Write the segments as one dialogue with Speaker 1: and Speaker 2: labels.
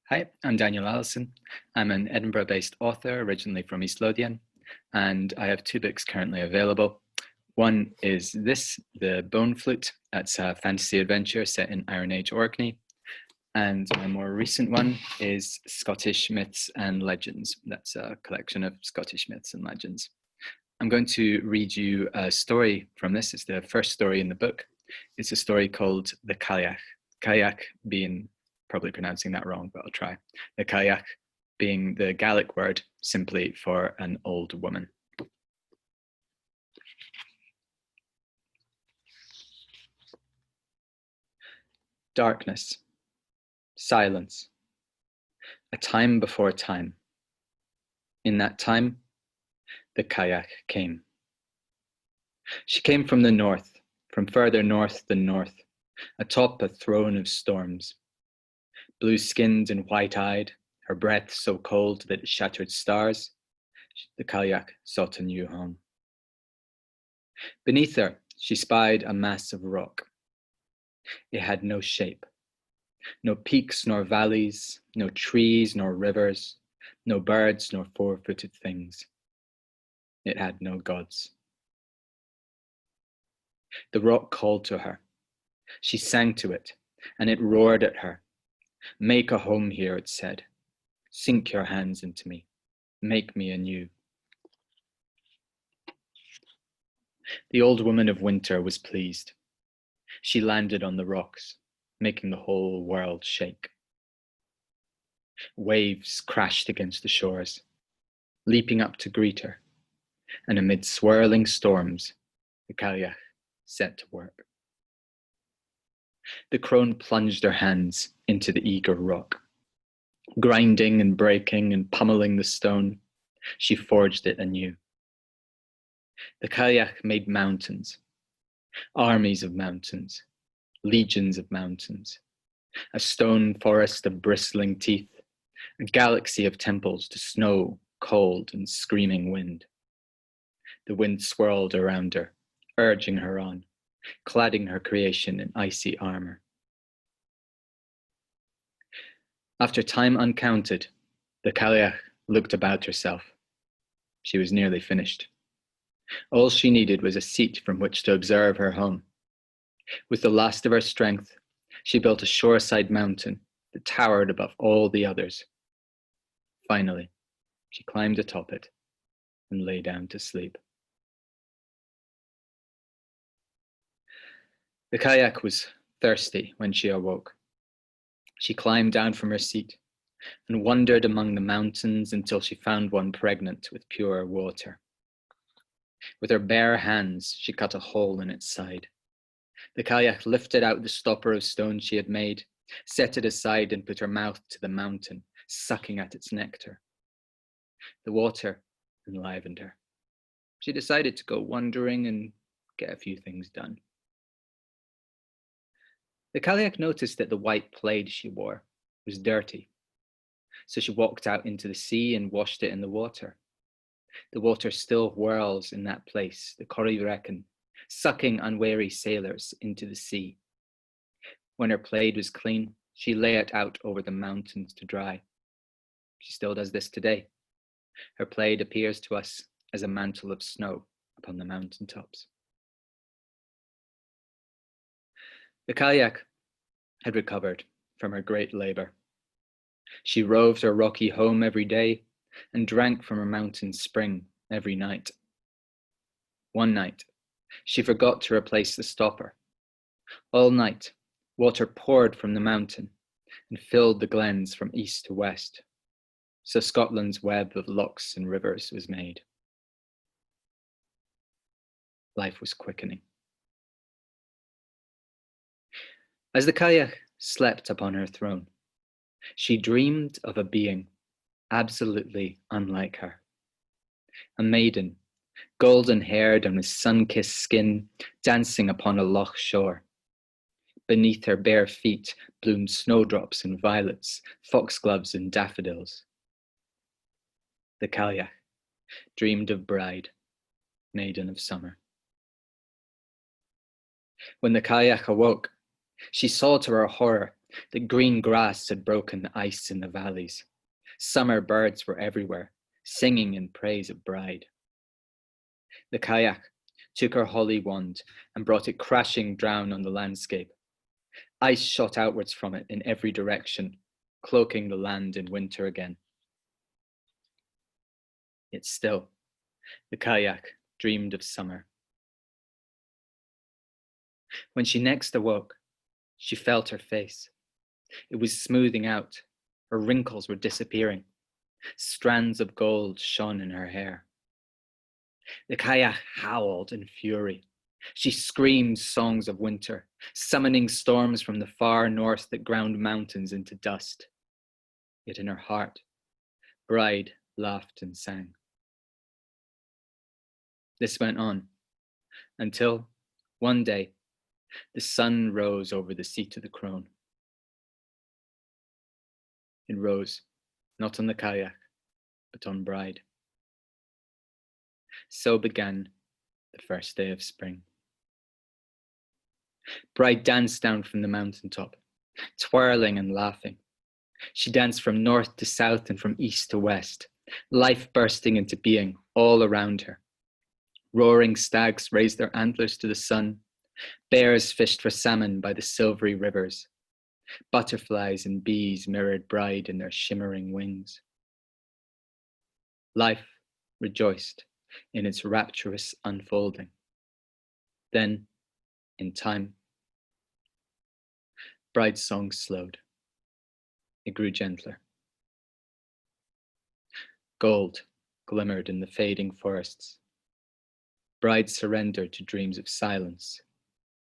Speaker 1: Hi, I'm Daniel Allison. I'm an Edinburgh-based author, originally from East Lothian, and I have two books currently available. One is this, The Bone Flute. That's a fantasy adventure set in Iron Age Orkney. And my more recent one is Scottish Myths and Legends. That's a collection of Scottish myths and legends. I'm going to read you a story from this. It's the first story in the book. It's a story called The Cailleach. Cailleach being, probably pronouncing that wrong, but I'll try. The Cailleach being the Gaelic word simply for an old woman. Darkness, silence, a time before time. In that time, the Cailleach came. She came from the north, from further north than north, atop a throne of storms. Blue-skinned and white-eyed, her breath so cold that it shattered stars, the Cailleach sought a new home. Beneath her, she spied a mass of rock. It had no shape, no peaks nor valleys, no trees nor rivers, no birds nor four-footed things. It had no gods. The rock called to her. She sang to it, and it roared at her. Make a home here, it said. Sink your hands into me. Make me anew. The old woman of winter was pleased. She landed on the rocks, making the whole world shake. Waves crashed against the shores, leaping up to greet her, and amid swirling storms, the Cailleach set to work. The crone plunged her hands into the eager rock. Grinding and breaking and pummeling the stone, she forged it anew. The Cailleach made mountains, armies of mountains, legions of mountains, a stone forest of bristling teeth, a galaxy of temples to snow, cold, and screaming wind. The wind swirled around her, urging her on, cladding her creation in icy armor. After time uncounted, the Cailleach looked about herself. She was nearly finished. All she needed was a seat from which to observe her home. With the last of her strength, she built a shoreside mountain that towered above all the others. Finally, she climbed atop it and lay down to sleep. The Cailleach was thirsty when she awoke. She climbed down from her seat and wandered among the mountains until she found one pregnant with pure water. With her bare hands, she cut a hole in its side. The Cailleach lifted out the stopper of stone she had made, set it aside, and put her mouth to the mountain, sucking at its nectar. The water enlivened her. She decided to go wandering and get a few things done. The Cailleach noticed that the white plaid she wore was dirty, so she walked out into the sea and washed it in the water. The water still whirls in that place, the Corryvreckan, sucking unwary sailors into the sea. When her plaid was clean, she lay it out over the mountains to dry. She still does this today. Her plaid appears to us as a mantle of snow upon the mountaintops. The Cailleach had recovered from her great labour. She roved her rocky home every day and drank from her mountain spring every night. One night, she forgot to replace the stopper. All night, water poured from the mountain and filled the glens from east to west. So Scotland's web of lochs and rivers was made. Life was quickening. As the Cailleach slept upon her throne, she dreamed of a being absolutely unlike her. A maiden, golden-haired and with sun-kissed skin, dancing upon a loch shore. Beneath her bare feet bloomed snowdrops and violets, foxgloves and daffodils. The Cailleach dreamed of bride, maiden of summer. When the Cailleach awoke, she saw to her horror The green grass had broken the ice in the valleys. Summer birds were everywhere, singing in praise of Bride. The kayak took her holly wand and brought it crashing down on the landscape. Ice shot outwards from it in every direction, cloaking the land in winter again. Yet still, the kayak dreamed of summer. When she next awoke, she felt her face. It was smoothing out. Her wrinkles were disappearing. Strands of gold shone in her hair. The kayak howled in fury. She screamed songs of winter, summoning storms from the far north that ground mountains into dust. Yet in her heart, Bride laughed and sang. This went on until one day the sun rose over the seat of the crone. It rose not on the kayak, but on Bride. So began the first day of spring. Bride danced down from the mountaintop, twirling and laughing. She danced from north to south and from east to west, life bursting into being all around her. Roaring stags raised their antlers to the sun. Bears fished for salmon by the silvery rivers. Butterflies and bees mirrored Bride in their shimmering wings. Life rejoiced in its rapturous unfolding. Then, in time, Bride's song slowed. It grew gentler. Gold glimmered in the fading forests. Bride surrendered to dreams of silence,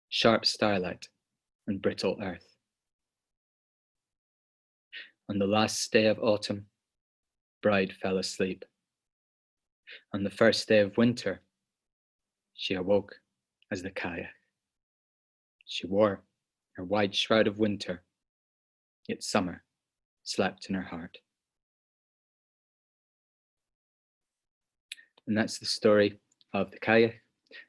Speaker 1: sharp starlight, and brittle earth. On the last day of autumn, Bride fell asleep. On the first day of winter, she awoke as the kayak. She wore her white shroud of winter, yet summer slept in her heart. And that's the story of the kayak.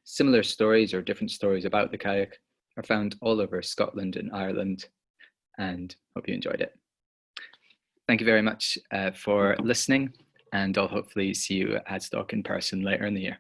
Speaker 1: Similar stories or different stories about the kayak are found all over Scotland and Ireland, and hope you enjoyed it. Thank you very much for listening, and I'll hopefully see you at Haddstock in person later in the year.